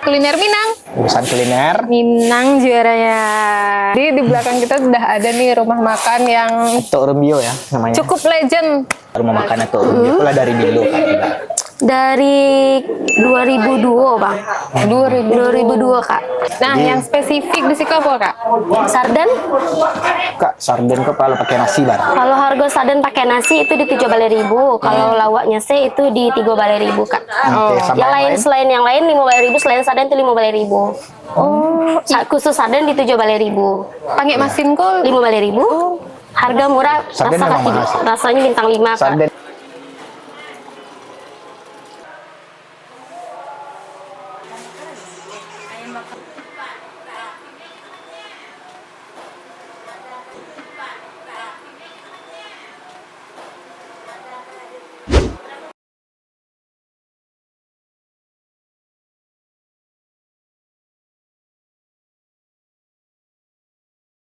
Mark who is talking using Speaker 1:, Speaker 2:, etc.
Speaker 1: Kuliner Minang.
Speaker 2: Urusan kuliner.
Speaker 1: Minang juaranya. Jadi di belakang kita sudah ada nih rumah makan yang
Speaker 2: Tok Rumbio ya namanya.
Speaker 1: cukup legend.
Speaker 2: Rumah makan Tok Rumbio pula dari dulu kan juga.
Speaker 3: Dari 2002 bang. 2002 kak.
Speaker 1: Nah, yang spesifik di situ apa kak?
Speaker 3: Sarden.
Speaker 2: Kak, sarden kok kalau pakai nasi bar.
Speaker 3: Kalau harga sarden pakai nasi itu di 7.000. Kalau lawaknya sih itu di 3.000 kak.
Speaker 2: Oke, sama
Speaker 3: Yang lain selain yang lain 5.000, selain sarden itu 5.000. Oh, khusus sarden di 7.000.
Speaker 1: Pakai masin kok
Speaker 3: 5.000. Harga murah,
Speaker 2: Sarden
Speaker 3: rasa
Speaker 2: memang
Speaker 3: kaki,
Speaker 2: mahal sih.
Speaker 3: rasanya bintang 5 kak.
Speaker 2: Sarden